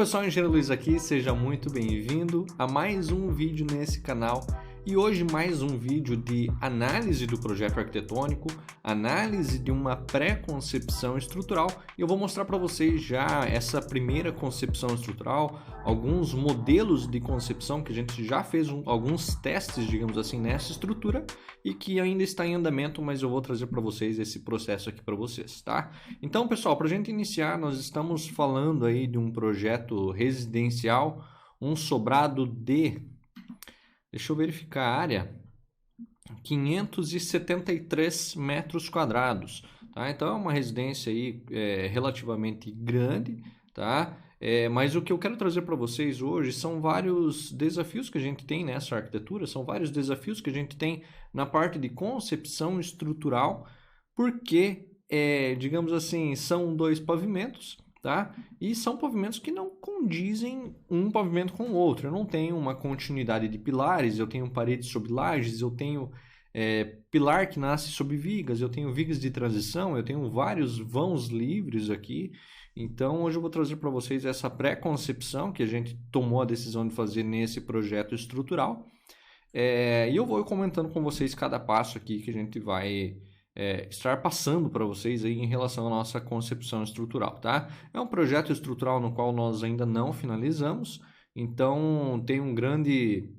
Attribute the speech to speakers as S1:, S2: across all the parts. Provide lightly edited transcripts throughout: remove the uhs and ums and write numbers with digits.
S1: pessoal, Engenheiro Luiz aqui, seja muito bem-vindo a mais um vídeo nesse canal. E hoje mais um vídeo de análise do projeto arquitetônico, análise de uma pré-concepção estrutural. E eu vou mostrar para vocês já essa primeira concepção estrutural, alguns modelos de concepção que a gente já fez alguns testes, digamos assim, nessa estrutura e que ainda está em andamento, mas eu vou trazer para vocês esse processo aqui para vocês, tá? Então, pessoal, para a gente iniciar, nós estamos falando aí de um projeto residencial, um sobrado de... Deixa eu verificar a área, 573 metros quadrados, tá? Então é uma residência aí relativamente grande, tá? Mas o que eu quero trazer para vocês hoje são vários desafios que a gente tem nessa arquitetura, são vários desafios que a gente tem na parte de concepção estrutural, porque, digamos assim, são dois pavimentos, tá? E são pavimentos que não condizem um pavimento com o outro. Eu não tenho uma continuidade de pilares, eu tenho paredes sobre lajes, eu tenho pilar que nasce sobre vigas, eu tenho vigas de transição, eu tenho vários vãos livres aqui. Então hoje eu vou trazer para vocês essa pré-concepção que a gente tomou a decisão de fazer nesse projeto estrutural. E eu vou comentando com vocês cada passo aqui que a gente vai estar passando para vocês aí em relação à nossa concepção estrutural, tá? É um projeto estrutural no qual nós ainda não finalizamos, então tem um grande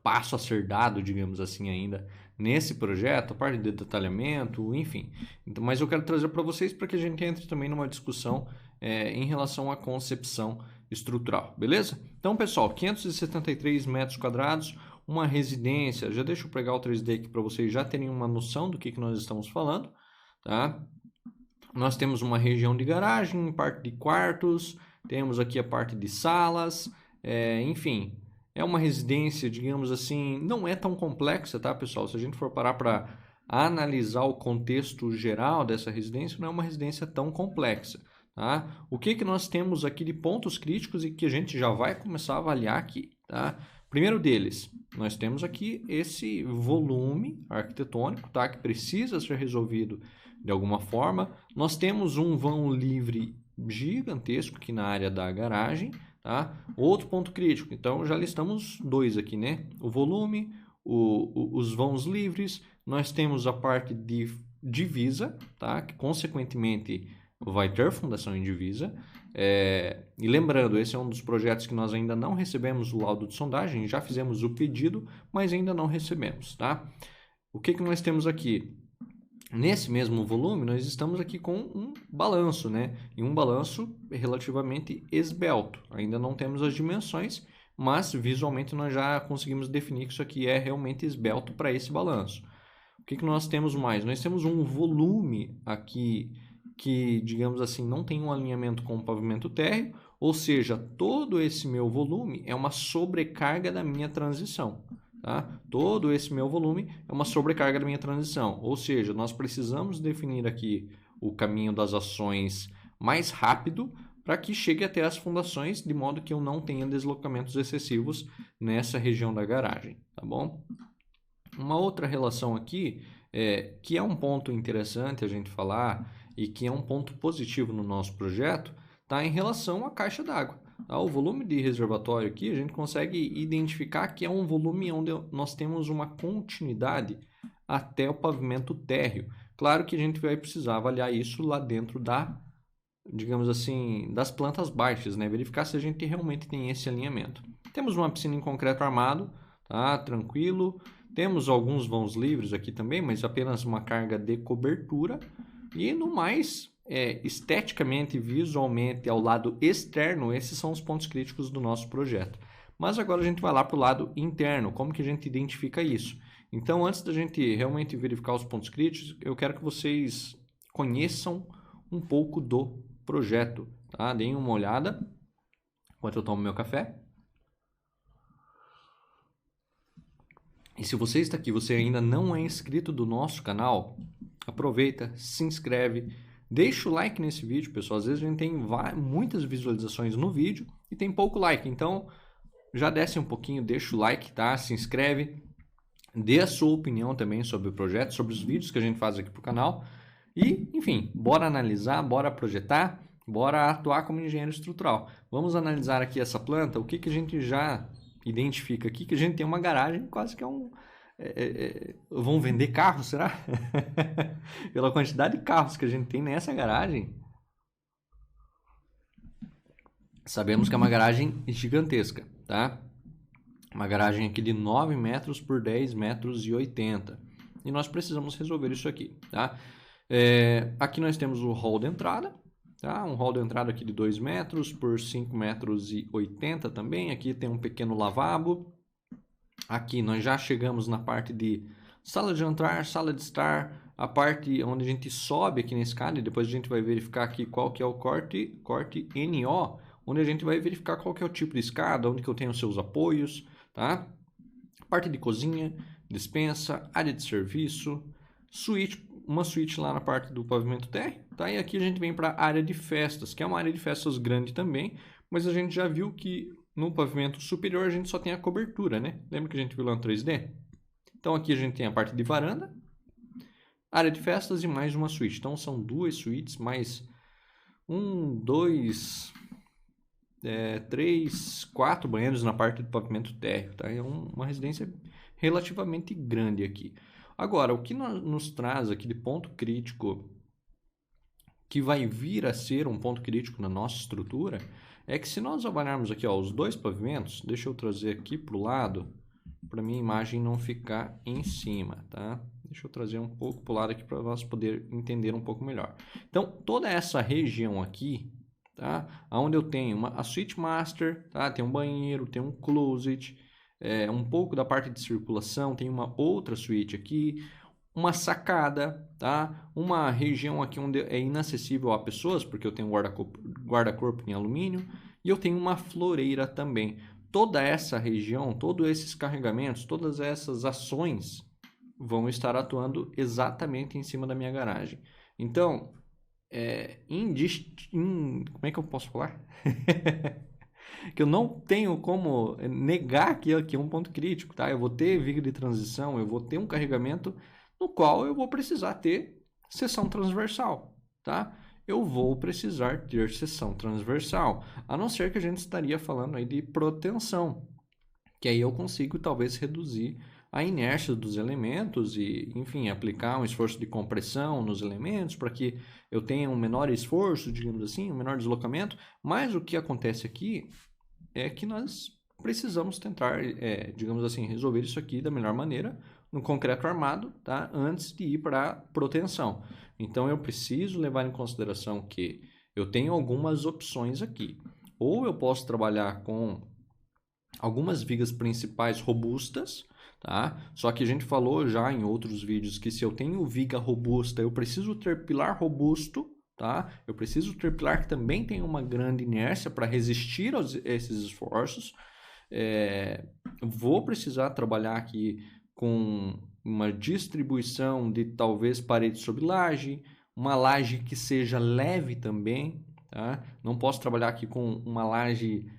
S1: passo a ser dado, digamos assim, ainda nesse projeto, a parte de detalhamento, enfim. Então, mas eu quero trazer para vocês para que a gente entre também numa discussão em relação à concepção estrutural, beleza? Então, pessoal, 573 metros quadrados, uma residência. Já deixa eu pegar o 3D aqui para vocês já terem uma noção do que nós estamos falando, tá? Nós temos uma região de garagem, parte de quartos, temos aqui a parte de salas, enfim, é uma residência, digamos assim, não é tão complexa, tá, pessoal? Se a gente for parar para analisar o contexto geral dessa residência, não é uma residência tão complexa, tá? O que nós temos aqui de pontos críticos e que a gente já vai começar a avaliar aqui, tá? Primeiro deles, nós temos aqui esse volume arquitetônico, tá? Que precisa ser resolvido de alguma forma. Nós temos um vão livre gigantesco aqui na área da garagem, tá? Outro ponto crítico, então já listamos dois aqui, né? O volume, os vãos livres, nós temos a parte de divisa, tá? Que consequentemente vai ter fundação em divisa. E lembrando, esse é um dos projetos que nós ainda não recebemos o laudo de sondagem, já fizemos o pedido, mas ainda não recebemos, tá? O que nós temos aqui? Nesse mesmo volume, nós estamos aqui com um balanço, né? E um balanço relativamente esbelto. Ainda não temos as dimensões, mas visualmente nós já conseguimos definir que isso aqui é realmente esbelto para esse balanço. O que nós temos mais? Nós temos um volume aqui que, digamos assim, não tem um alinhamento com o pavimento térreo, ou seja, todo esse meu volume é uma sobrecarga da minha transição, tá? Todo esse meu volume é uma sobrecarga da minha transição, ou seja, nós precisamos definir aqui o caminho das ações mais rápido para que chegue até as fundações, de modo que eu não tenha deslocamentos excessivos nessa região da garagem, tá bom? Uma outra relação aqui, que é um ponto interessante a gente falar, e que é um ponto positivo no nosso projeto, está em relação à caixa d'água. Tá? O volume de reservatório aqui, a gente consegue identificar que é um volume onde nós temos uma continuidade até o pavimento térreo. Claro que a gente vai precisar avaliar isso lá dentro digamos assim, das plantas baixas, né? Verificar se a gente realmente tem esse alinhamento. Temos uma piscina em concreto armado, tá? Tranquilo. Temos alguns vãos livres aqui também, mas apenas uma carga de cobertura. E no mais, esteticamente, visualmente, ao lado externo, esses são os pontos críticos do nosso projeto. Mas agora a gente vai lá para o lado interno, como que a gente identifica isso? Então, antes da gente realmente verificar os pontos críticos, eu quero que vocês conheçam um pouco do projeto, tá? Deem uma olhada enquanto eu tomo meu café. E se você está aqui, você ainda não é inscrito do nosso canal, aproveita, se inscreve, deixa o like nesse vídeo, pessoal. Às vezes a gente tem muitas visualizações no vídeo e tem pouco like, então já desce um pouquinho, deixa o like, tá? Se inscreve, dê a sua opinião também sobre o projeto, sobre os vídeos que a gente faz aqui pro canal e, enfim, bora analisar, bora projetar. Bora atuar como engenheiro estrutural. Vamos analisar aqui essa planta, o que que a gente já identifica aqui, que a gente tem uma garagem quase que é um... vão vender carros, será? Pela quantidade de carros que a gente tem nessa garagem, sabemos que é uma garagem gigantesca, tá? Uma garagem aqui de 9 metros por 10 metros e 80. E nós precisamos resolver isso aqui, tá? Aqui nós temos o hall de entrada, tá? Um hall de entrada aqui de 2 metros por 5 metros e 80 também. Aqui tem um pequeno lavabo. Aqui nós já chegamos na parte de sala de jantar, sala de estar, a parte onde a gente sobe aqui na escada, e depois a gente vai verificar aqui qual que é o corte NO, onde a gente vai verificar qual que é o tipo de escada, onde que eu tenho os seus apoios, tá? Parte de cozinha, despensa, área de serviço, suíte, uma suíte lá na parte do pavimento térreo, tá? E aqui a gente vem para a área de festas, que é uma área de festas grande também, mas a gente já viu que no pavimento superior a gente só tem a cobertura, né? Lembra que a gente viu lá no 3D? Então aqui a gente tem a parte de varanda, área de festas e mais uma suíte. Então são 2 suítes, mais 1, 2, 3, 4 banheiros na parte do pavimento térreo, tá? É uma residência relativamente grande aqui. Agora, o que nos traz aqui de ponto crítico, que vai vir a ser um ponto crítico na nossa estrutura, é que se nós avaliarmos aqui, ó, os 2 pavimentos, deixa eu trazer aqui para o lado, para minha imagem não ficar em cima, tá? Deixa eu trazer um pouco para o lado aqui para nós poder entender um pouco melhor. Então, toda essa região aqui, tá? Onde eu tenho a suíte master, tá? Tem um banheiro, tem um closet, um pouco da parte de circulação, tem uma outra suíte aqui, uma sacada, tá? Uma região aqui onde é inacessível a pessoas, porque eu tenho guarda-corpo em alumínio, e eu tenho uma floreira também. Toda essa região, todos esses carregamentos, todas essas ações vão estar atuando exatamente em cima da minha garagem. Então, como é que eu posso falar? Que eu não tenho como negar que aqui é um ponto crítico, tá? Eu vou ter viga de transição, eu vou ter um carregamento no qual eu vou precisar ter seção transversal, tá? Eu vou precisar ter seção transversal, a não ser que a gente estaria falando aí de proteção, que aí eu consigo talvez reduzir a inércia dos elementos e, enfim, aplicar um esforço de compressão nos elementos para que eu tenha um menor esforço, digamos assim, um menor deslocamento, mas o que acontece aqui é que nós precisamos tentar, digamos assim, resolver isso aqui da melhor maneira, no concreto armado, tá? Antes de ir para a proteção. Então, eu preciso levar em consideração que eu tenho algumas opções aqui. Ou eu posso trabalhar com algumas vigas principais robustas, tá? Só que a gente falou já em outros vídeos que se eu tenho viga robusta, eu preciso ter pilar robusto, tá? Eu preciso ter pilar que também tem uma grande inércia para resistir a esses esforços. Vou precisar trabalhar aqui com uma distribuição de talvez parede sobre laje, uma laje que seja leve também, tá? Não posso trabalhar aqui com uma laje,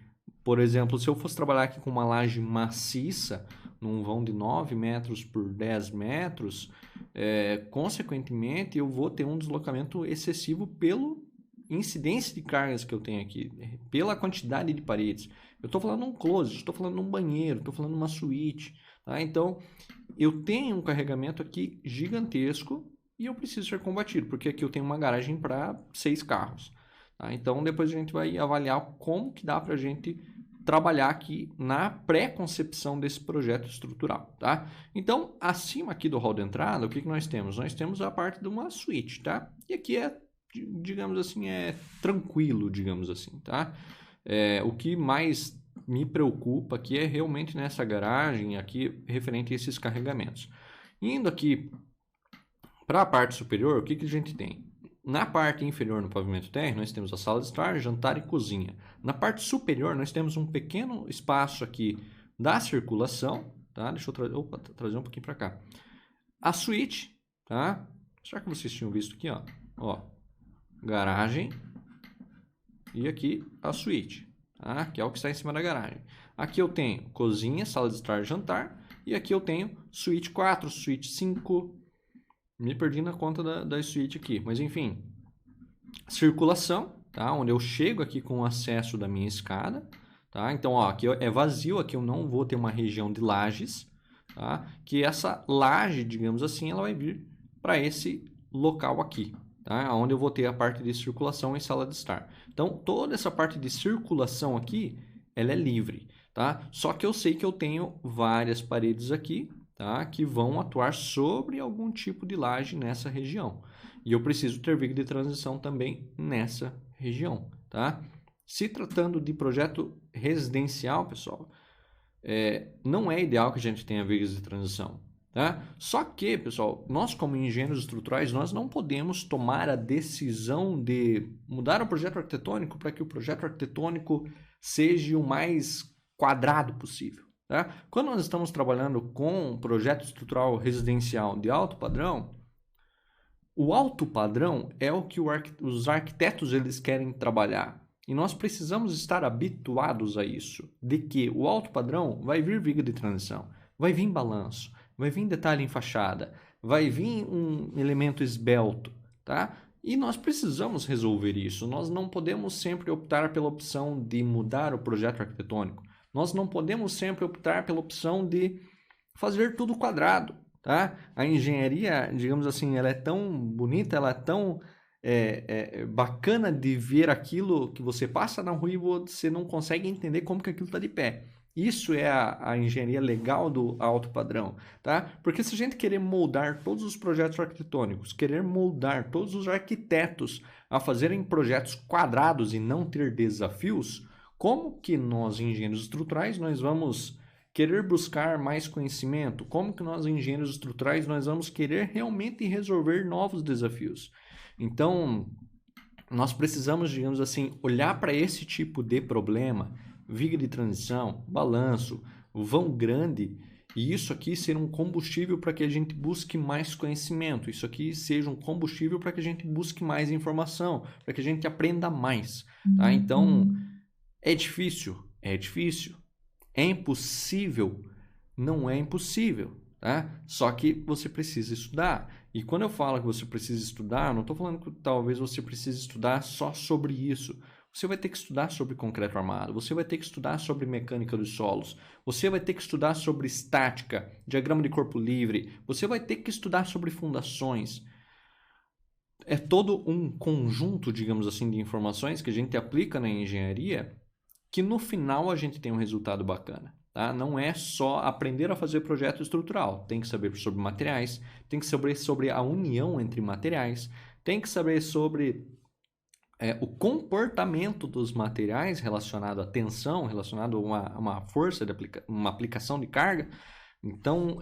S1: por exemplo, se eu fosse trabalhar aqui com uma laje maciça, num vão de 9 metros por 10 metros, consequentemente eu vou ter um deslocamento excessivo pelo incidência de cargas que eu tenho aqui, pela quantidade de paredes. Eu estou falando de um closet, estou falando de um banheiro, estou falando de uma suíte, tá? Então, eu tenho um carregamento aqui gigantesco e eu preciso ser combatido, porque aqui eu tenho uma garagem para 6 carros. Tá? Então, depois a gente vai avaliar como que dá para a gente trabalhar aqui na pré-concepção desse projeto estrutural, tá? Então, acima aqui do hall de entrada, o que nós temos? Nós temos a parte de uma suíte, tá? E aqui digamos assim, tranquilo, digamos assim, tá? O que mais me preocupa aqui é realmente nessa garagem aqui, referente a esses carregamentos. Indo aqui para a parte superior, o que a gente tem? Na parte inferior, no pavimento térreo, nós temos a sala de estar, jantar e cozinha. Na parte superior, nós temos um pequeno espaço aqui da circulação, tá? Deixa eu trazer um pouquinho para cá. A suíte, tá? Será que vocês tinham visto aqui, ó, garagem e aqui a suíte, tá? Que é o que está em cima da garagem. Aqui eu tenho cozinha, sala de estar, jantar, e aqui eu tenho suíte 4, suíte 5. Me perdi na conta da suíte aqui, mas enfim, circulação, tá? Onde eu chego aqui com o acesso da minha escada, tá? Então, ó, aqui é vazio, aqui eu não vou ter uma região de lajes, tá? Que essa laje, digamos assim, ela vai vir para esse local aqui, tá? Onde eu vou ter a parte de circulação e sala de estar. Então, toda essa parte de circulação aqui, ela é livre, tá? Só que eu sei que eu tenho várias paredes aqui, tá? Que vão atuar sobre algum tipo de laje nessa região. E eu preciso ter viga de transição também nessa região, tá? Se tratando de projeto residencial, pessoal, não é ideal que a gente tenha vigas de transição, tá? Só que, pessoal, nós como engenheiros estruturais, nós não podemos tomar a decisão de mudar o projeto arquitetônico para que o projeto arquitetônico seja o mais quadrado possível, tá? Quando nós estamos trabalhando com um projeto estrutural residencial de alto padrão, o alto padrão é o que os arquitetos eles querem trabalhar. E nós precisamos estar habituados a isso, de que o alto padrão vai vir viga de transição, vai vir balanço, vai vir detalhe em fachada, vai vir um elemento esbelto, tá? E nós precisamos resolver isso. Nós não podemos sempre optar pela opção de mudar o projeto arquitetônico. Nós não podemos sempre optar pela opção de fazer tudo quadrado, tá? A engenharia, digamos assim, ela é tão bonita, ela é tão bacana de ver aquilo que você passa na rua e você não consegue entender como que aquilo está de pé. Isso é a engenharia legal do alto padrão, tá? Porque se a gente querer moldar todos os projetos arquitetônicos, querer moldar todos os arquitetos a fazerem projetos quadrados e não ter desafios, como que nós, engenheiros estruturais, nós vamos querer buscar mais conhecimento? Como que nós, engenheiros estruturais, nós vamos querer realmente resolver novos desafios? Então, nós precisamos, digamos assim, olhar para esse tipo de problema, viga de transição, balanço, vão grande, e isso aqui ser um combustível para que a gente busque mais conhecimento, isso aqui seja um combustível para que a gente busque mais informação, para que a gente aprenda mais, tá? Então, é difícil, é impossível, não é impossível, tá? Só que você precisa estudar. E quando eu falo que você precisa estudar, não estou falando que talvez você precise estudar só sobre isso. Você vai ter que estudar sobre concreto armado, você vai ter que estudar sobre mecânica dos solos, você vai ter que estudar sobre estática, diagrama de corpo livre, você vai ter que estudar sobre fundações. É todo um conjunto, digamos assim, de informações que a gente aplica na engenharia que no final a gente tem um resultado bacana. Tá? Não é só aprender a fazer projeto estrutural, tem que saber sobre materiais, tem que saber sobre a união entre materiais, tem que saber sobre o comportamento dos materiais relacionado à tensão, relacionado a uma força, uma aplicação de carga. Então,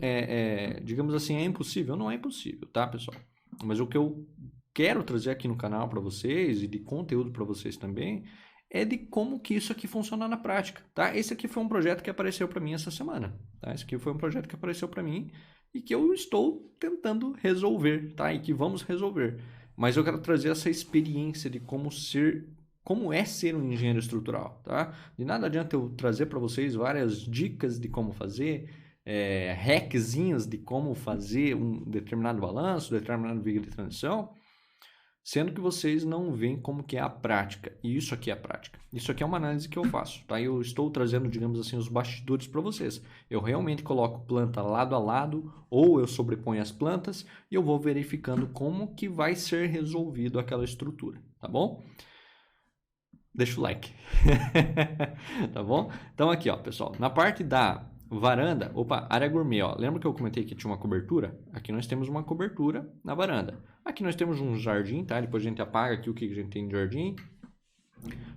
S1: digamos assim, é impossível? Não é impossível, tá, pessoal? Mas o que eu quero trazer aqui no canal para vocês e de conteúdo para vocês também é de como que isso aqui funciona na prática, tá? Esse aqui foi um projeto que apareceu para mim essa semana, tá? Esse aqui foi um projeto que apareceu para mim e que eu estou tentando resolver, tá? E que vamos resolver. Mas eu quero trazer essa experiência de como é ser um engenheiro estrutural, tá? De nada adianta eu trazer para vocês várias dicas de como fazer, hackzinhos de como fazer um determinado balanço, determinado viga de transição, sendo que vocês não veem como que é a prática. E isso aqui é a prática. Isso aqui é uma análise que eu faço, tá? Eu estou trazendo, digamos assim, os bastidores para vocês. Eu realmente coloco planta lado a lado, ou eu sobreponho as plantas, e eu vou verificando como que vai ser resolvido aquela estrutura, tá bom? Deixa o like. Tá bom? Então aqui, ó, pessoal, na parte da varanda, área gourmet, ó. Lembra que eu comentei que tinha uma cobertura? Aqui nós temos uma cobertura na varanda. Aqui nós temos um jardim, tá? Depois a gente apaga aqui o que a gente tem de jardim.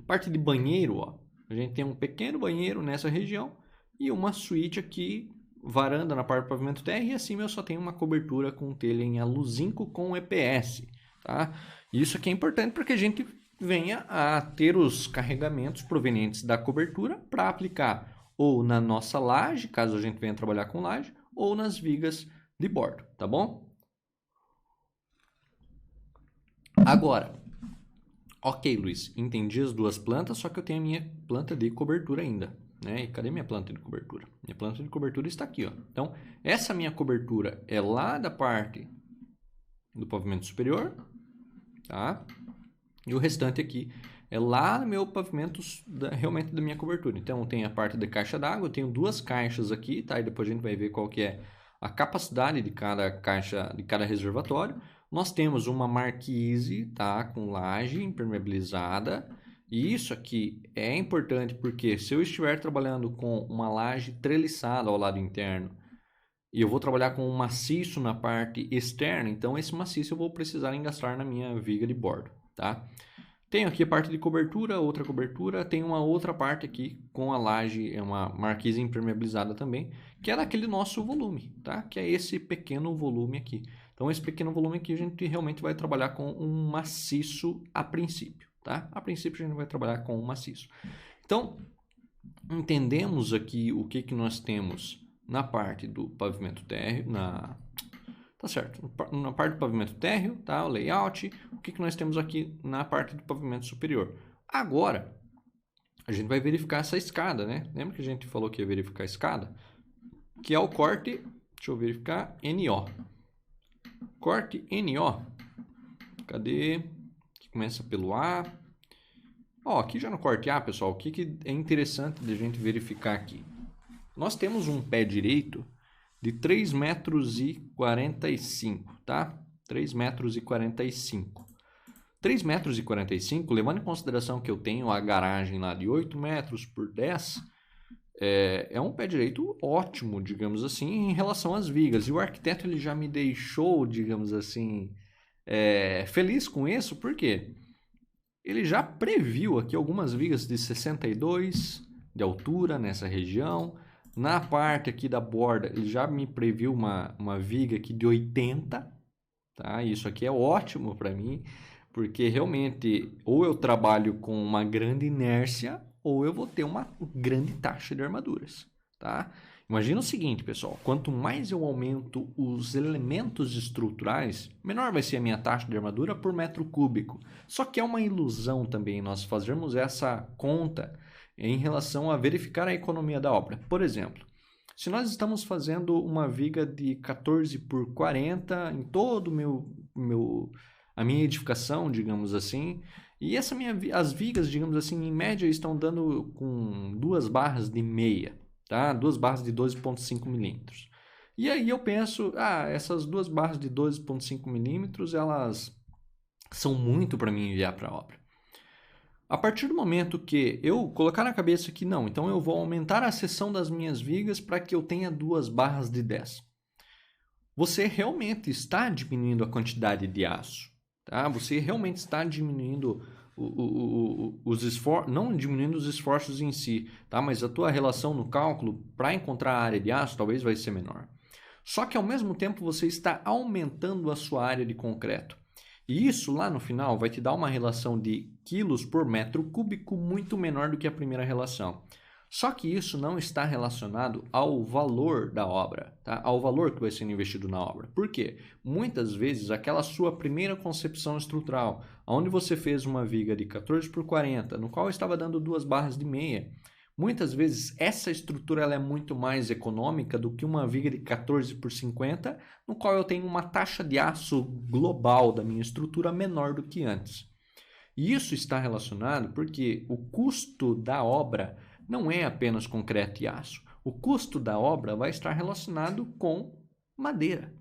S1: Parte de banheiro, ó. A gente tem um pequeno banheiro nessa região e uma suíte aqui, varanda na parte do pavimento terra, e acima eu só tenho uma cobertura com telha em alu-zinco com EPS, tá? Isso aqui é importante para que a gente venha a ter os carregamentos provenientes da cobertura para aplicar ou na nossa laje, caso a gente venha trabalhar com laje, ou nas vigas de bordo, tá bom? Agora, ok, Luiz, entendi as duas plantas, só que eu tenho a minha planta de cobertura ainda, né? E cadê minha planta de cobertura? Minha planta de cobertura está aqui, ó. Então, essa minha cobertura é lá da parte do pavimento superior, tá? E o restante aqui é lá no meu pavimento realmente da minha cobertura. Então tem a parte da caixa d'água, eu tenho duas caixas aqui, tá? E depois a gente vai ver qual que é a capacidade de cada caixa, de cada reservatório. Nós temos uma marquise, tá? Com laje impermeabilizada. E isso aqui é importante porque se eu estiver trabalhando com uma laje treliçada ao lado interno e eu vou trabalhar com um maciço na parte externa, então esse maciço eu vou precisar engastar na minha viga de bordo, tá? Tenho aqui a parte de cobertura, outra cobertura, tem uma outra parte aqui com a laje, é uma marquise impermeabilizada também, que é daquele nosso volume, tá? Que é esse pequeno volume aqui. Então esse pequeno volume aqui a gente realmente vai trabalhar com um maciço a princípio. Tá? A princípio a gente vai trabalhar com o maciço. Então, entendemos aqui o que nós temos na parte do pavimento térreo, tá certo, na parte do pavimento térreo, tá? O layout, o que nós temos aqui na parte do pavimento superior. Agora, a gente vai verificar essa escada, né? Lembra que a gente falou que ia verificar a escada? Que é o corte, deixa eu verificar, NO. Corte NO. Cadê? Começa pelo A. Ó, aqui já no corte A, pessoal, o que é interessante de a gente verificar aqui? Nós temos um pé direito de 3,45 m, tá? 3,45 m. 3,45 m, levando em consideração que eu tenho a garagem lá de 8 metros por 10, é um pé direito ótimo, digamos assim, em relação às vigas. E o arquiteto ele já me deixou, digamos assim, feliz com isso, por quê? Ele já previu aqui algumas vigas de 62 de altura nessa região. Na parte aqui da borda, ele já me previu uma viga aqui de 80. Tá? Isso aqui é ótimo para mim, porque realmente ou eu trabalho com uma grande inércia ou eu vou ter uma grande taxa de armaduras. Tá? Imagina o seguinte, pessoal, quanto mais eu aumento os elementos estruturais, menor vai ser a minha taxa de armadura por metro cúbico. Só que é uma ilusão também nós fazermos essa conta em relação a verificar a economia da obra. Por exemplo, se nós estamos fazendo uma viga de 14 por 40 em todo a minha edificação, digamos assim, e as vigas, digamos assim, em média estão dando com 2 barras de meia. Tá? 2 barras de 12,5 milímetros. E aí eu penso, essas 2 barras de 12,5 milímetros, elas são muito para mim enviar para a obra. A partir do momento que eu colocar na cabeça que não, então eu vou aumentar a seção das minhas vigas para que eu tenha 2 barras de 10. Você realmente está diminuindo a quantidade de aço. Tá? Você realmente está diminuindo os esforços, não diminuindo os esforços em si, tá? Mas a tua relação no cálculo para encontrar a área de aço talvez vai ser menor. Só que ao mesmo tempo você está aumentando a sua área de concreto. E isso lá no final vai te dar uma relação de quilos por metro cúbico muito menor do que a primeira relação. Só que isso não está relacionado ao valor da obra, tá? Ao valor que vai ser investido na obra. Por quê? Muitas vezes aquela sua primeira concepção estrutural, onde você fez uma viga de 14 por 40, no qual estava dando 2 barras de meia, muitas vezes essa estrutura ela é muito mais econômica do que uma viga de 14 por 50, no qual eu tenho uma taxa de aço global da minha estrutura menor do que antes. E isso está relacionado porque o custo da obra não é apenas concreto e aço. O custo da obra vai estar relacionado com madeira,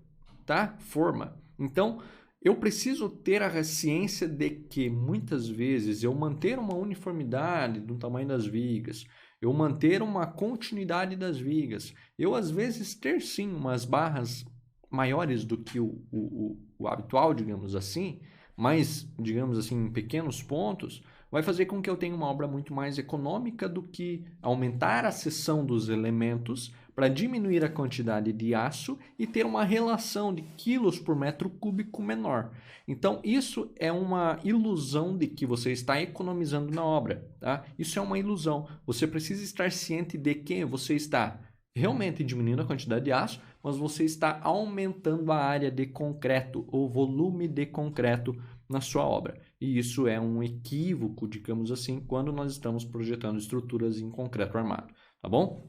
S1: tá? Forma. Então, eu preciso ter a ciência de que muitas vezes eu manter uma uniformidade do tamanho das vigas, eu manter uma continuidade das vigas, eu às vezes ter sim umas barras maiores do que o habitual, digamos assim, mas, digamos assim, em pequenos pontos, vai fazer com que eu tenha uma obra muito mais econômica do que aumentar a seção dos elementos para diminuir a quantidade de aço e ter uma relação de quilos por metro cúbico menor. Então, isso é uma ilusão de que você está economizando na obra. Tá? Isso é uma ilusão. Você precisa estar ciente de que você está realmente diminuindo a quantidade de aço, mas você está aumentando a área de concreto, o volume de concreto na sua obra. E isso é um equívoco, digamos assim, quando nós estamos projetando estruturas em concreto armado, tá bom?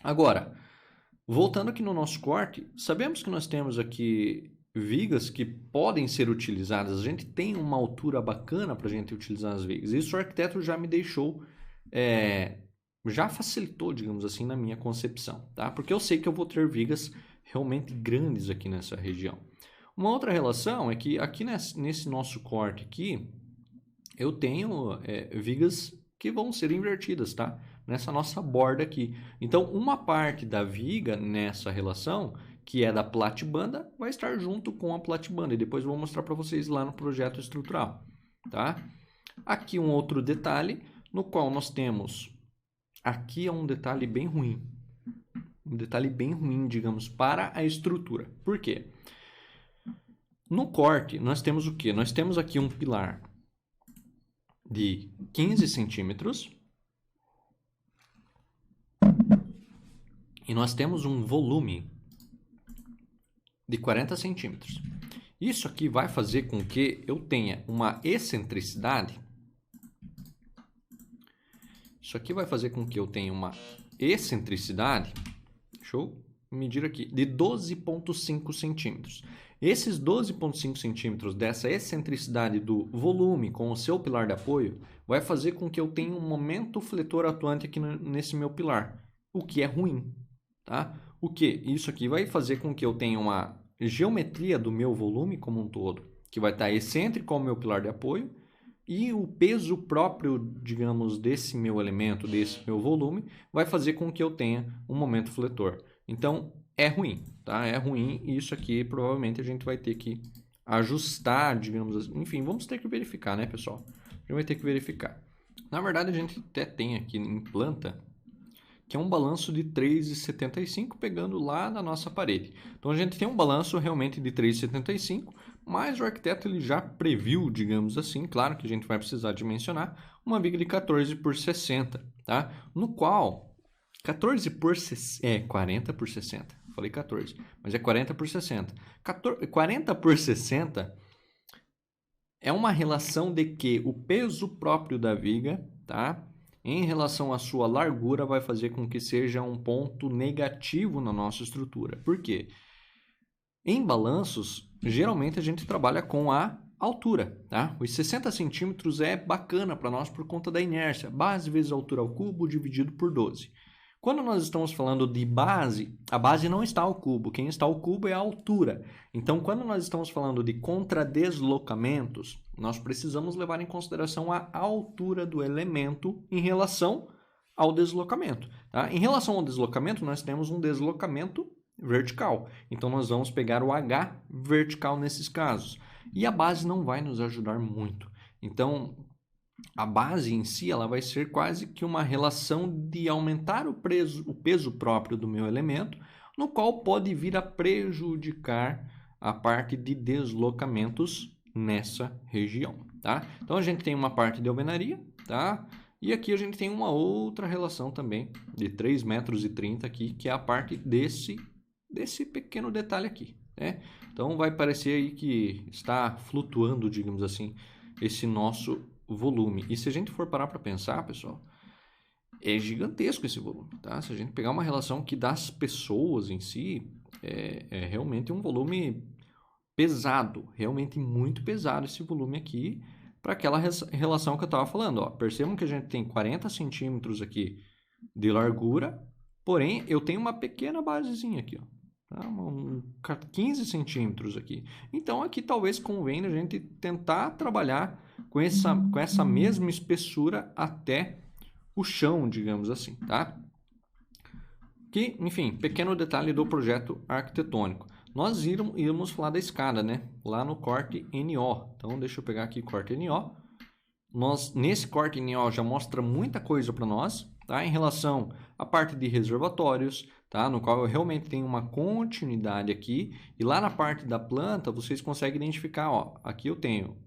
S1: Agora, voltando aqui no nosso corte, sabemos que nós temos aqui vigas que podem ser utilizadas. A gente tem uma altura bacana para a gente utilizar as vigas. Isso o arquiteto já me deixou, já facilitou, digamos assim, na minha concepção, tá? Porque eu sei que eu vou ter vigas realmente grandes aqui nessa região. Uma outra relação é que aqui nesse nosso corte aqui, eu tenho vigas que vão ser invertidas, tá? Nessa nossa borda aqui. Então, uma parte da viga nessa relação, que é da platibanda, vai estar junto com a platibanda. E depois eu vou mostrar para vocês lá no projeto estrutural, tá? Aqui um outro detalhe, no qual nós temos... Aqui é um detalhe bem ruim. Um detalhe bem ruim, digamos, para a estrutura. Por quê? No corte, nós temos o quê? Nós temos aqui um pilar de 15 centímetros. E nós temos um volume de 40 centímetros. Isso aqui vai fazer com que eu tenha uma excentricidade. Isso aqui vai fazer com que eu tenha uma excentricidade, deixa eu medir aqui, de 12,5 centímetros. Esses 12,5 centímetros dessa excentricidade do volume com o seu pilar de apoio vai fazer com que eu tenha um momento fletor atuante aqui nesse meu pilar, o que é ruim, tá? O que? Isso aqui vai fazer com que eu tenha uma geometria do meu volume como um todo, que vai estar excêntrico ao meu pilar de apoio, e o peso próprio, digamos, desse meu elemento, desse meu volume, vai fazer com que eu tenha um momento fletor. Então, é ruim, tá? É ruim e isso aqui provavelmente a gente vai ter que ajustar, digamos assim. Enfim, vamos ter que verificar, né, pessoal? A gente vai ter que verificar. Na verdade, a gente até tem aqui em planta, que é um balanço de 3,75 pegando lá na nossa parede. Então, a gente tem um balanço realmente de 3,75, mas o arquiteto ele já previu, digamos assim, claro que a gente vai precisar dimensionar, uma viga de 14 por 60, tá? No qual 14 por 40 por 60, falei 14, mas é 40 por 60. 40 por 60 é uma relação de que o peso próprio da viga, tá? Em relação à sua largura, vai fazer com que seja um ponto negativo na nossa estrutura. Por quê? Em balanços, geralmente a gente trabalha com a altura, tá? Os 60 centímetros é bacana para nós por conta da inércia. Base vezes altura ao cubo dividido por 12. Quando nós estamos falando de base, a base não está ao cubo. Quem está ao cubo é a altura. Então, quando nós estamos falando de contradeslocamentos, nós precisamos levar em consideração a altura do elemento em relação ao deslocamento, tá? Em relação ao deslocamento, nós temos um deslocamento vertical. Então, nós vamos pegar o H vertical nesses casos. E a base não vai nos ajudar muito. Então, a base em si ela vai ser quase que uma relação de aumentar o peso próprio do meu elemento, no qual pode vir a prejudicar a parte de deslocamentos nessa região, tá? Então, a gente tem uma parte de alvenaria, tá? E aqui a gente tem uma outra relação também de 3,30 metros aqui, que é a parte desse pequeno detalhe aqui, né? Então, vai parecer aí que está flutuando, digamos assim, esse nosso volume. E se a gente for parar para pensar, pessoal, é gigantesco esse volume, tá? Se a gente pegar uma relação que das pessoas em si, é realmente um volume pesado, realmente muito pesado esse volume aqui, para aquela relação que eu estava falando, ó. Percebam que a gente tem 40 centímetros aqui de largura, porém eu tenho uma pequena basezinha aqui, ó. Tá? 15 centímetros aqui. Então aqui talvez convenha a gente tentar trabalhar com essa mesma espessura até o chão, digamos assim, tá? Que, enfim, pequeno detalhe do projeto arquitetônico. Nós íamos falar da escada, né? Lá no corte NO. Então deixa eu pegar aqui corte NO. Nesse corte NO já mostra muita coisa para nós, tá? Em relação à parte de reservatórios, tá? No qual eu realmente tenho uma continuidade aqui. E lá na parte da planta, vocês conseguem identificar, ó. Aqui eu tenho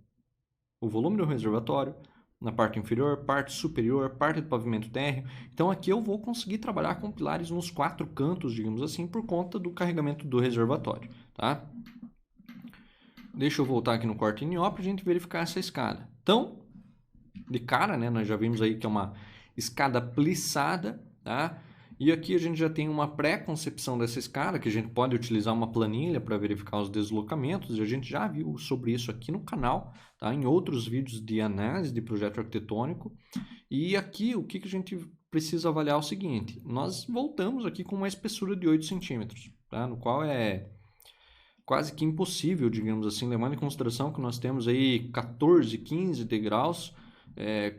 S1: o volume do reservatório, na parte inferior, parte superior, parte do pavimento térreo. Então aqui eu vou conseguir trabalhar com pilares nos 4 cantos, digamos assim, por conta do carregamento do reservatório, tá? Deixa eu voltar aqui no corte NO para a gente verificar essa escada. Então, de cara, né, nós já vimos aí que é uma escada plissada, tá? E aqui a gente já tem uma pré-concepção dessa escada, que a gente pode utilizar uma planilha para verificar os deslocamentos, e a gente já viu sobre isso aqui no canal, tá? Em outros vídeos de análise de projeto arquitetônico. E aqui o que a gente precisa avaliar é o seguinte: nós voltamos aqui com uma espessura de 8 centímetros, tá? No qual é quase que impossível, digamos assim, levando em consideração que nós temos aí 14, 15 degraus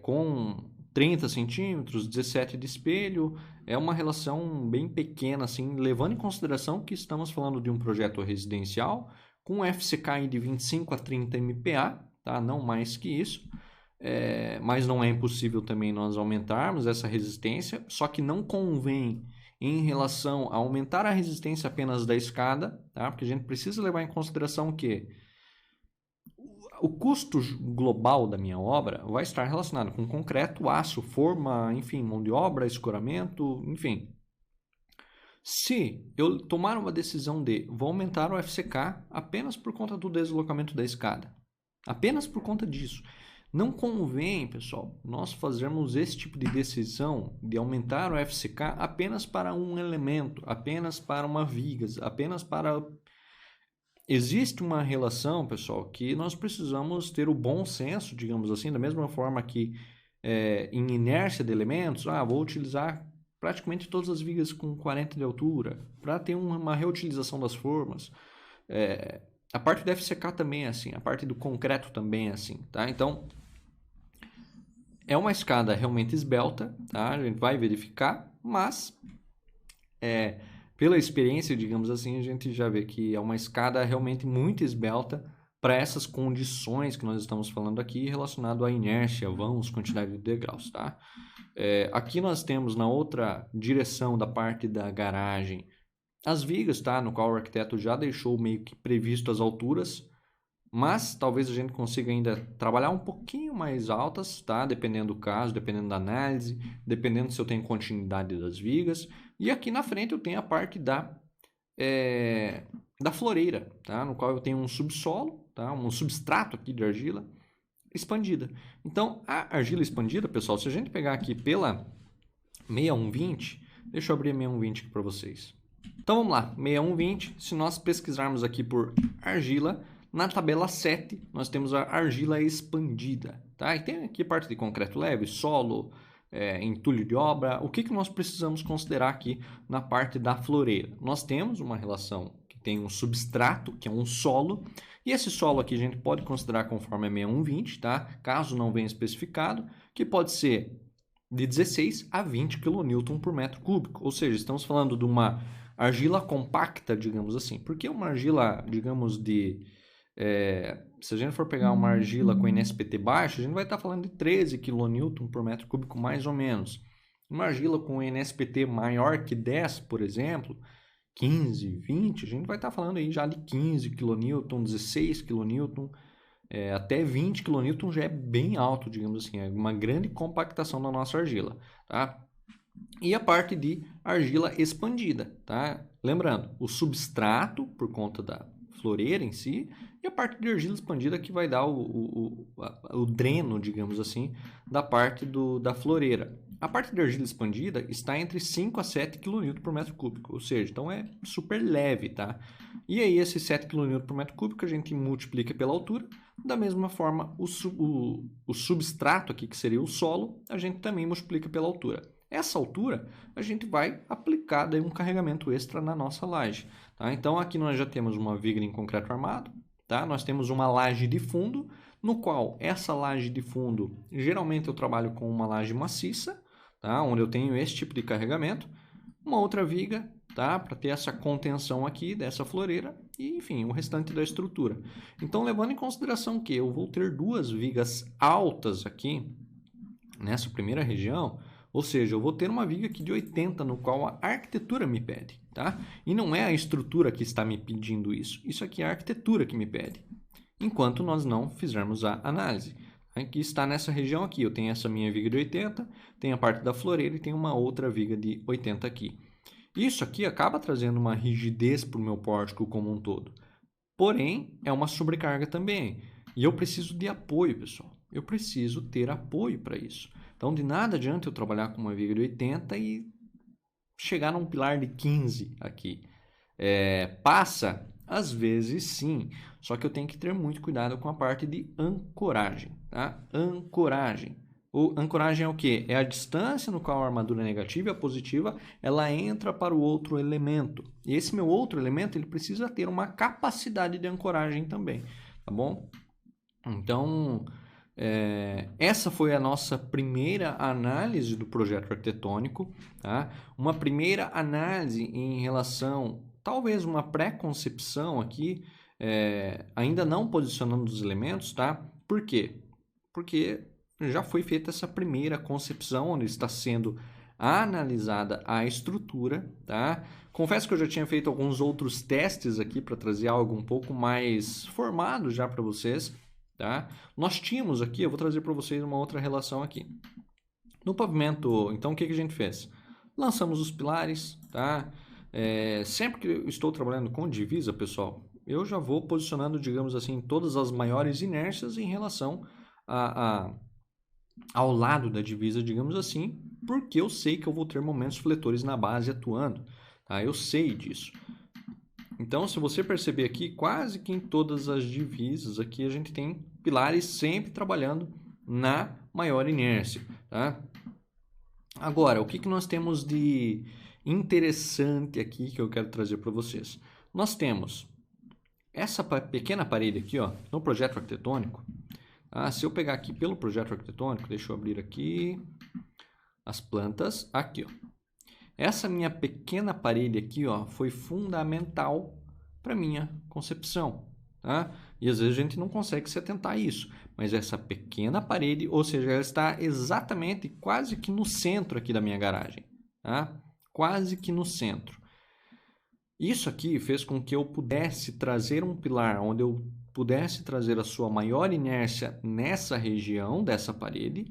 S1: com 30 centímetros, 17 de espelho, é uma relação bem pequena, assim, levando em consideração que estamos falando de um projeto residencial com FCK de 25 a 30 MPa, tá? Não mais que isso. Mas não é impossível também nós aumentarmos essa resistência, só que não convém em relação a aumentar a resistência apenas da escada, tá? Porque a gente precisa levar em consideração que o custo global da minha obra vai estar relacionado com concreto, aço, forma, enfim, mão de obra, escoramento, enfim. Se eu tomar uma decisão de vou aumentar o FCK apenas por conta do deslocamento da escada, apenas por conta disso, não convém, pessoal, nós fazermos esse tipo de decisão de aumentar o FCK apenas para um elemento, apenas para uma viga, apenas para... Existe uma relação, pessoal, que nós precisamos ter o bom senso, digamos assim, da mesma forma que em inércia de elementos, vou utilizar praticamente todas as vigas com 40 de altura para ter uma reutilização das formas. A parte do FCK também é assim, a parte do concreto também é assim, tá? Então, é uma escada realmente esbelta, tá? A gente vai verificar, mas pela experiência, digamos assim, a gente já vê que é uma escada realmente muito esbelta para essas condições que nós estamos falando aqui relacionado à inércia, vãos, quantidade de degraus, tá? Aqui nós temos na outra direção da parte da garagem as vigas, tá? No qual o arquiteto já deixou meio que previsto as alturas, mas talvez a gente consiga ainda trabalhar um pouquinho mais altas, tá? Dependendo do caso, dependendo da análise, dependendo se eu tenho continuidade das vigas. E aqui na frente eu tenho a parte da floreira, tá? No qual eu tenho um subsolo, tá? Um substrato aqui de argila expandida. Então, a argila expandida, pessoal, se a gente pegar aqui pela 6120, deixa eu abrir a 6120 aqui para vocês. Então vamos lá, 6120, se nós pesquisarmos aqui por argila, na tabela 7 nós temos a argila expandida, tá? E tem aqui parte de concreto leve, solo, entulho de obra. O que nós precisamos considerar aqui na parte da floreira? Nós temos uma relação que tem um substrato, que é um solo, e esse solo aqui a gente pode considerar conforme a 6120, tá? Caso não venha especificado, que pode ser de 16 a 20 kN por metro cúbico, ou seja, estamos falando de uma argila compacta, digamos assim, porque uma argila, digamos, se a gente for pegar uma argila com NSPT baixo, a gente vai estar falando de 13 kN por metro cúbico, mais ou menos. Uma argila com NSPT maior que 10, por exemplo, 15, 20, a gente vai estar falando aí já de 15 kN, 16 kN, até 20 kN já é bem alto, digamos assim, é uma grande compactação da nossa argila, tá? E a parte de argila expandida, tá? Lembrando, o substrato, por conta da floreira em si, e a parte de argila expandida que vai dar o dreno, digamos assim, da parte da floreira. A parte de argila expandida está entre 5 a 7 kN por metro cúbico, ou seja, então é super leve, tá? E aí esse 7 kN por metro cúbico a gente multiplica pela altura, da mesma forma o substrato aqui, que seria o solo, a gente também multiplica pela altura. Essa altura, a gente vai aplicar daí um carregamento extra na nossa laje, tá? Então, aqui nós já temos uma viga em concreto armado, tá? Nós temos uma laje de fundo, no qual essa laje de fundo, geralmente eu trabalho com uma laje maciça, tá? Onde eu tenho esse tipo de carregamento, uma outra viga, tá? Para ter essa contenção aqui dessa floreira e, enfim, o restante da estrutura. Então, levando em consideração que eu vou ter duas vigas altas aqui, nessa primeira região, ou seja, eu vou ter uma viga aqui de 80, no qual a arquitetura me pede, tá? E não é a estrutura que está me pedindo isso. Isso aqui é a arquitetura que me pede. Enquanto nós não fizermos a análise. Aqui está nessa região aqui. Eu tenho essa minha viga de 80, tenho a parte da floreira e tenho uma outra viga de 80 aqui. Isso aqui acaba trazendo uma rigidez para o meu pórtico como um todo. Porém, é uma sobrecarga também. E eu preciso de apoio, pessoal. Eu preciso ter apoio para isso. Então, de nada adianta eu trabalhar com uma viga de 80 e chegar num pilar de 15 aqui. Passa? Às vezes sim, só que eu tenho que ter muito cuidado com a parte de ancoragem, tá? Ancoragem. Ancoragem é o quê? É a distância no qual a armadura negativa e a positiva ela entra para o outro elemento. E esse meu outro elemento ele precisa ter uma capacidade de ancoragem também, tá bom? Então, essa foi a nossa primeira análise do projeto arquitetônico, tá? Uma primeira análise em relação, talvez uma pré-concepção aqui, ainda não posicionando os elementos, tá? Por quê? Porque já foi feita essa primeira concepção, onde está sendo analisada a estrutura, tá? Confesso que eu já tinha feito alguns outros testes aqui para trazer algo um pouco mais formado já para vocês, tá? Nós tínhamos aqui, eu vou trazer para vocês uma outra relação aqui. No pavimento, então, o que a gente fez? Lançamos os pilares, tá? Sempre que eu estou trabalhando com divisa, pessoal, eu já vou posicionando, digamos assim, todas as maiores inércias em relação ao lado da divisa, digamos assim, porque eu sei que eu vou ter momentos fletores na base atuando, tá? Eu sei disso. Então, se você perceber aqui, quase que em todas as divisas aqui a gente tem pilares sempre trabalhando na maior inércia, tá? Agora, o que nós temos de interessante aqui que eu quero trazer para vocês? Nós temos essa pequena parede aqui, ó, no projeto arquitetônico. Se eu pegar aqui pelo projeto arquitetônico, deixa eu abrir aqui as plantas, aqui, ó. Essa minha pequena parede aqui, ó, foi fundamental para minha concepção, tá? E às vezes a gente não consegue se atentar a isso, mas essa pequena parede, ou seja, ela está exatamente quase que no centro aqui da minha garagem, tá? Quase que no centro. Isso aqui fez com que eu pudesse trazer um pilar onde eu pudesse trazer a sua maior inércia nessa região dessa parede,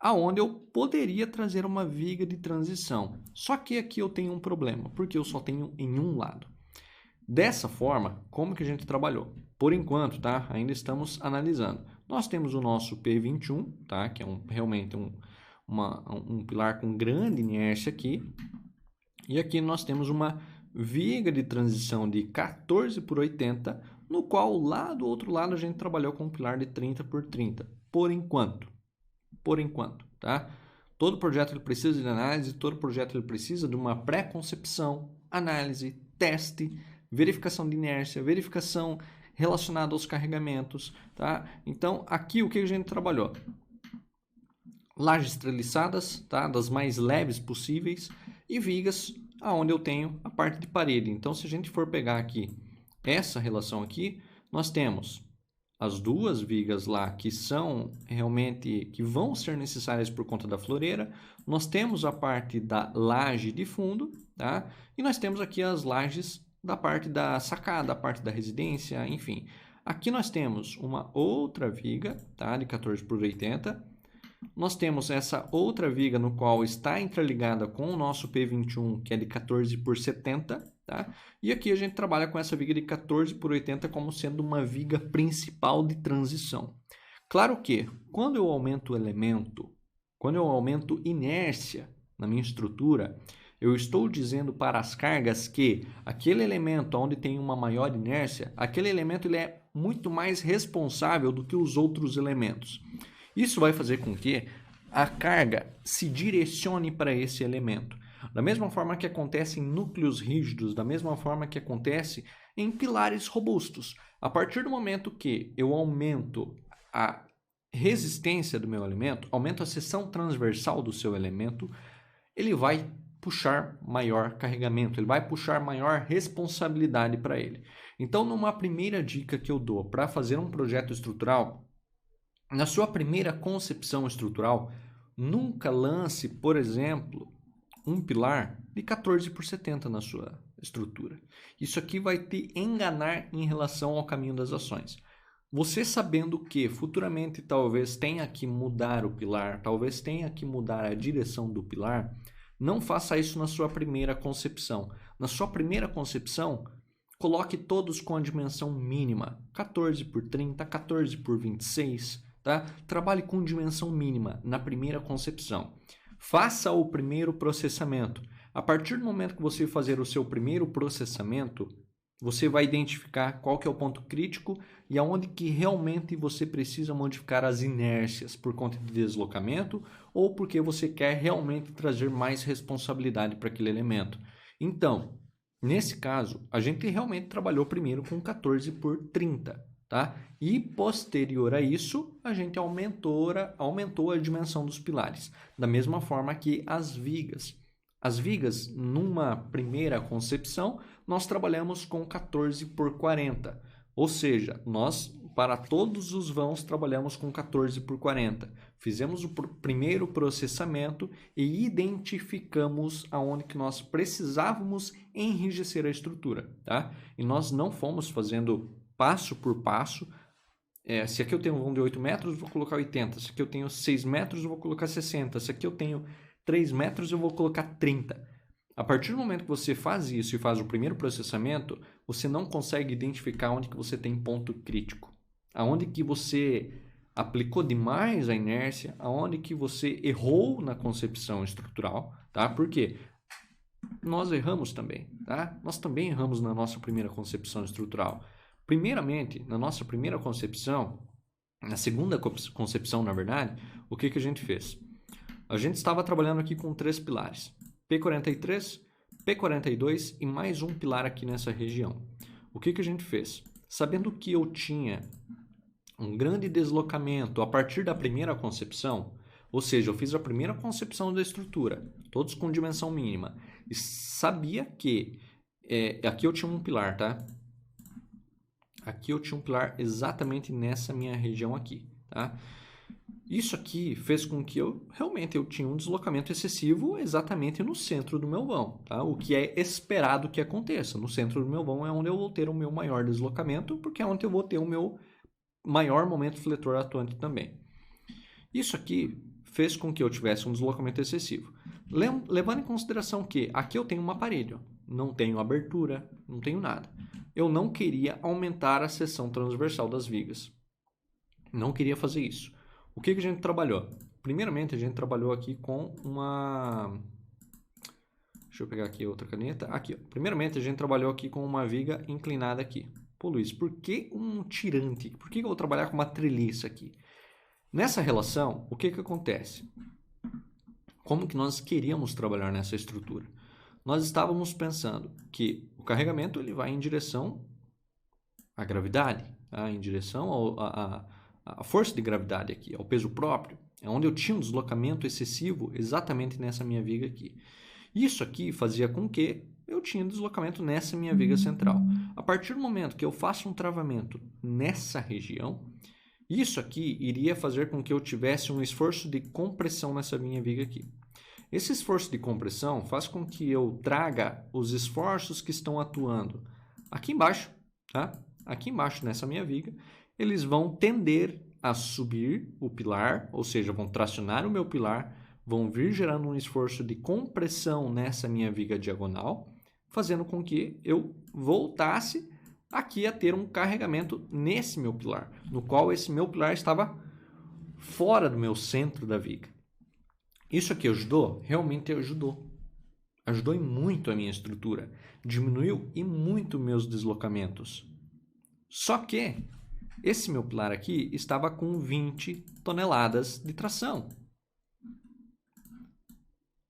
S1: aonde eu poderia trazer uma viga de transição. Só que aqui eu tenho um problema, porque eu só tenho em um lado. Dessa forma, como que a gente trabalhou? Por enquanto, tá? Ainda estamos analisando. Nós temos o nosso P21, tá? Que é realmente um pilar com grande inércia aqui. E aqui nós temos uma viga de transição de 14 por 80, no qual lá do outro lado a gente trabalhou com um pilar de 30 por 30, por enquanto. Por enquanto, tá? Todo projeto ele precisa de análise, todo projeto ele precisa de uma pré-concepção, análise, teste, verificação de inércia, verificação relacionada aos carregamentos, tá? Então, aqui o que a gente trabalhou? Lajes treliçadas, tá? Das mais leves possíveis e vigas aonde eu tenho a parte de parede. Então, se a gente for pegar aqui essa relação aqui, nós temos as duas vigas lá que são realmente, que vão ser necessárias por conta da floreira. Nós temos a parte da laje de fundo, tá? E nós temos aqui as lajes da parte da sacada, a parte da residência, enfim. Aqui nós temos uma outra viga, tá? De 14 por 80. Nós temos essa outra viga no qual está interligada com o nosso P21, que é de 14 por 70, tá? E aqui a gente trabalha com essa viga de 14 por 80 como sendo uma viga principal de transição. Claro que, quando eu aumento o elemento, quando eu aumento inércia na minha estrutura, eu estou dizendo para as cargas que aquele elemento onde tem uma maior inércia, aquele elemento ele é muito mais responsável do que os outros elementos. Isso vai fazer com que a carga se direcione para esse elemento. Da mesma forma que acontece em núcleos rígidos, da mesma forma que acontece em pilares robustos. A partir do momento que eu aumento a resistência do meu elemento, aumento a seção transversal do seu elemento, ele vai puxar maior carregamento, ele vai puxar maior responsabilidade para ele. Então, numa primeira dica que eu dou para fazer um projeto estrutural, na sua primeira concepção estrutural, nunca lance, por exemplo, um pilar de 14 por 70 na sua estrutura. Isso aqui vai te enganar em relação ao caminho das ações. Você sabendo que futuramente talvez tenha que mudar o pilar, talvez tenha que mudar a direção do pilar, não faça isso na sua primeira concepção. Na sua primeira concepção, coloque todos com a dimensão mínima, 14 por 30, 14 por 26, tá? Trabalhe com dimensão mínima na primeira concepção. Faça o primeiro processamento. A partir do momento que você fazer o seu primeiro processamento, você vai identificar qual que é o ponto crítico e aonde que realmente você precisa modificar as inércias por conta de deslocamento ou porque você quer realmente trazer mais responsabilidade para aquele elemento. Então, nesse caso, a gente realmente trabalhou primeiro com 14 por 30, tá? E posterior a isso, a gente aumentou a dimensão dos pilares. Da mesma forma que as vigas. As vigas, numa primeira concepção, nós trabalhamos com 14 por 40. Ou seja, nós, para todos os vãos, trabalhamos com 14 por 40. Fizemos o primeiro processamento e identificamos aonde que nós precisávamos enrijecer a estrutura, tá? E nós não fomos fazendo passo por passo. Se aqui eu tenho um vão de 8 metros, eu vou colocar 80. Se aqui eu tenho 6 metros, eu vou colocar 60. Se aqui eu tenho 3 metros, eu vou colocar 30. A partir do momento que você faz isso e faz o primeiro processamento, você não consegue identificar onde que você tem ponto crítico. Aonde que você aplicou demais a inércia, aonde que você errou na concepção estrutural, tá? Por quê? Nós erramos também, tá? Nós também erramos na nossa primeira concepção estrutural. Primeiramente, na nossa primeira concepção, na segunda concepção, na verdade, o que que a gente fez? A gente estava trabalhando aqui com 3 pilares, P43, P42 e mais um pilar aqui nessa região. O que que a gente fez? Sabendo que eu tinha um grande deslocamento a partir da primeira concepção, ou seja, eu fiz a primeira concepção da estrutura, todos com dimensão mínima, e sabia que, aqui eu tinha um pilar, tá? Aqui eu tinha um pilar exatamente nessa minha região aqui, tá? Isso aqui fez com que eu tinha um deslocamento excessivo exatamente no centro do meu vão, tá? O que é esperado que aconteça. No centro do meu vão é onde eu vou ter o meu maior deslocamento, porque é onde eu vou ter o meu maior momento fletor atuante também. Isso aqui fez com que eu tivesse um deslocamento excessivo. Levando em consideração que aqui eu tenho um aparelho, não tenho abertura, não tenho nada. Eu não queria aumentar a seção transversal das vigas. Não queria fazer isso. O que que a gente trabalhou? Primeiramente, a gente trabalhou aqui com uma... Deixa eu pegar aqui outra caneta. Aqui, ó. Primeiramente, a gente trabalhou aqui com uma viga inclinada aqui. Pô, Luiz, por que um tirante? Por que eu vou trabalhar com uma treliça aqui? Nessa relação, o que que acontece? Como que nós queríamos trabalhar nessa estrutura? Nós estávamos pensando que o carregamento ele vai em direção à gravidade, tá? Em direção à força de gravidade aqui, ao peso próprio. É onde eu tinha um deslocamento excessivo exatamente nessa minha viga aqui. Isso aqui fazia com que eu tinha deslocamento nessa minha viga central. A partir do momento que eu faço um travamento nessa região, isso aqui iria fazer com que eu tivesse um esforço de compressão nessa minha viga aqui. Esse esforço de compressão faz com que eu traga os esforços que estão atuando aqui embaixo, tá? Aqui embaixo nessa minha viga, eles vão tender a subir o pilar, ou seja, vão tracionar o meu pilar, vão vir gerando um esforço de compressão nessa minha viga diagonal, fazendo com que eu voltasse aqui a ter um carregamento nesse meu pilar, no qual esse meu pilar estava fora do meu centro da viga. Isso aqui ajudou? Realmente ajudou. Ajudou e muito a minha estrutura. Diminuiu e muito meus deslocamentos. Só que esse meu pilar aqui estava com 20 toneladas de tração.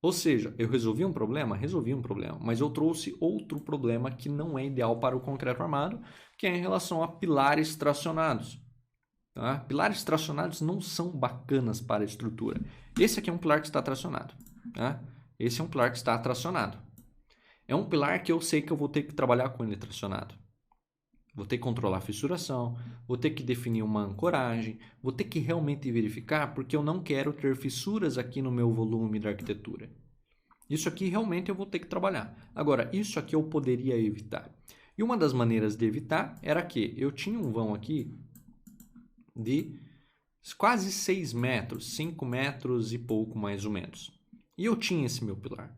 S1: Ou seja, eu resolvi um problema? Resolvi um problema. Mas eu trouxe outro problema que não é ideal para o concreto armado, que é em relação a pilares tracionados. Tá? Pilares tracionados não são bacanas para a estrutura. Esse aqui é um pilar que está tracionado. Tá? Esse é um pilar que está tracionado. É um pilar que eu sei que eu vou ter que trabalhar com ele tracionado. Vou ter que controlar a fissuração, vou ter que definir uma ancoragem, vou ter que realmente verificar, porque eu não quero ter fissuras aqui no meu volume da arquitetura. Isso aqui realmente eu vou ter que trabalhar. Agora, isso aqui eu poderia evitar. E uma das maneiras de evitar era que eu tinha um vão aqui de quase 6 metros, 5 metros e pouco mais ou menos. E eu tinha esse meu pilar.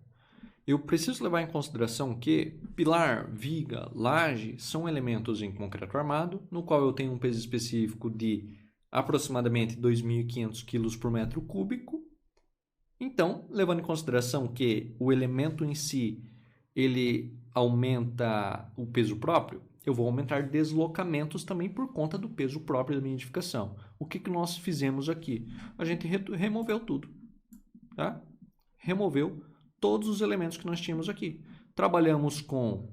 S1: Eu preciso levar em consideração que pilar, viga, laje são elementos em concreto armado, no qual eu tenho um peso específico de aproximadamente 2.500 kg por metro cúbico, Então, levando em consideração que o elemento em si, ele aumenta o peso próprio, eu vou aumentar deslocamentos também por conta do peso próprio da minha edificação. O que nós fizemos aqui? A gente removeu tudo, tá? Removeu todos os elementos que nós tínhamos aqui. Trabalhamos com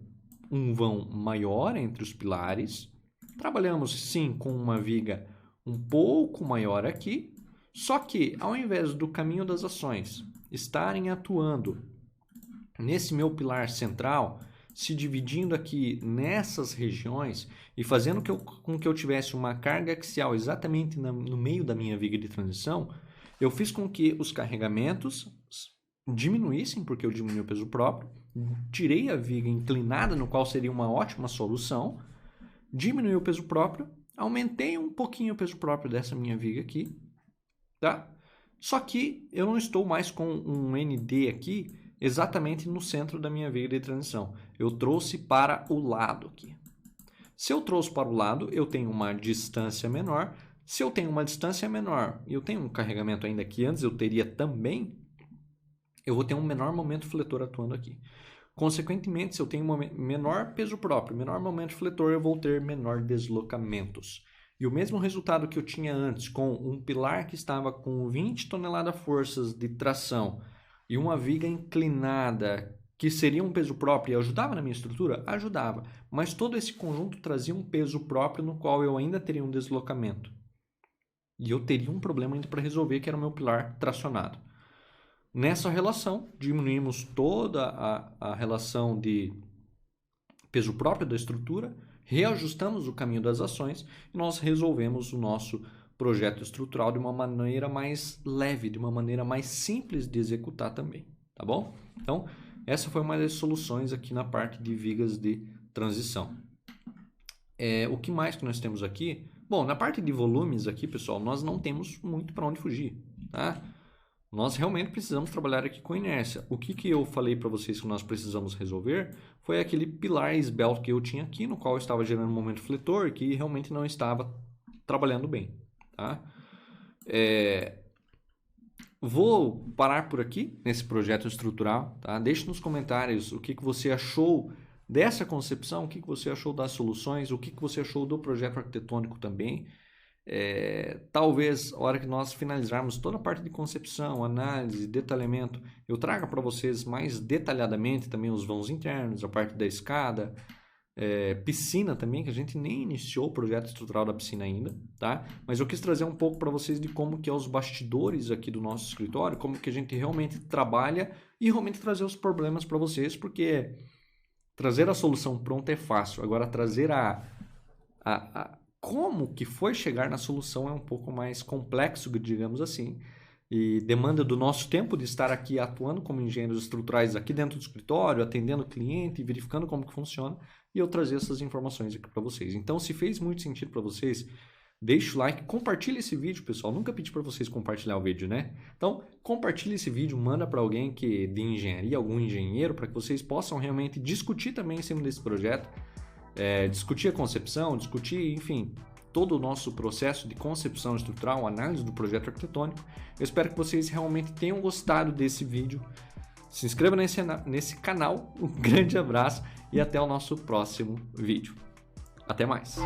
S1: um vão maior entre os pilares, trabalhamos sim com uma viga um pouco maior aqui, só que ao invés do caminho das ações estarem atuando nesse meu pilar central, se dividindo aqui nessas regiões e fazendo com que eu tivesse uma carga axial exatamente no meio da minha viga de transição, eu fiz com que os carregamentos diminuíssem, porque eu diminui o peso próprio, tirei a viga inclinada, no qual seria uma ótima solução, diminui o peso próprio, aumentei um pouquinho o peso próprio dessa minha viga aqui, tá? Só que eu não estou mais com um ND aqui exatamente no centro da minha viga de transição. Eu trouxe para o lado aqui. Se eu trouxe para o lado, eu tenho uma distância menor. Se eu tenho uma distância menor e eu tenho um carregamento ainda que antes eu teria também, eu vou ter um menor momento fletor atuando aqui. Consequentemente, se eu tenho menor peso próprio, menor momento fletor, eu vou ter menor deslocamentos. E o mesmo resultado que eu tinha antes com um pilar que estava com 20 toneladas forças de tração e uma viga inclinada que seria um peso próprio e ajudava na minha estrutura? Ajudava. Mas todo esse conjunto trazia um peso próprio no qual eu ainda teria um deslocamento. E eu teria um problema ainda para resolver, que era o meu pilar tracionado. Nessa relação, diminuímos toda a relação de peso próprio da estrutura, reajustamos o caminho das ações e nós resolvemos o nosso projeto estrutural de uma maneira mais leve, de uma maneira mais simples de executar também, tá bom? Então, essa foi uma das soluções aqui na parte de vigas de transição. O que mais que nós temos aqui? Bom, na parte de volumes aqui, pessoal, nós não temos muito para onde fugir, tá? Nós realmente precisamos trabalhar aqui com inércia. O que eu falei para vocês que nós precisamos resolver foi aquele pilar esbelto que eu tinha aqui, no qual eu estava gerando um momento fletor que realmente não estava trabalhando bem, tá? Vou parar por aqui nesse projeto estrutural, tá? Deixe nos comentários o que você achou dessa concepção, o que você achou das soluções, o que você achou do projeto arquitetônico também. Talvez, a hora que nós finalizarmos toda a parte de concepção, análise, detalhamento, eu traga para vocês mais detalhadamente também os vãos internos, a parte da escada, piscina também, que a gente nem iniciou o projeto estrutural da piscina ainda, tá? Mas eu quis trazer um pouco para vocês de como que é os bastidores aqui do nosso escritório, como que a gente realmente trabalha e realmente trazer os problemas para vocês, porque trazer a solução pronta é fácil, agora trazer como que foi chegar na solução é um pouco mais complexo, digamos assim, e demanda do nosso tempo de estar aqui atuando como engenheiros estruturais aqui dentro do escritório, atendendo o cliente, verificando como que funciona, e eu trazer essas informações aqui para vocês. Então, se fez muito sentido para vocês, deixa o like, compartilha esse vídeo, pessoal. Nunca pedi para vocês compartilhar o vídeo, né? Então, compartilha esse vídeo, manda para alguém de engenharia, algum engenheiro, para que vocês possam realmente discutir também em cima desse projeto, discutir a concepção, discutir, enfim, todo o nosso processo de concepção estrutural, análise do projeto arquitetônico. Eu espero que vocês realmente tenham gostado desse vídeo. Se inscreva nesse canal, um grande abraço e até o nosso próximo vídeo. Até mais!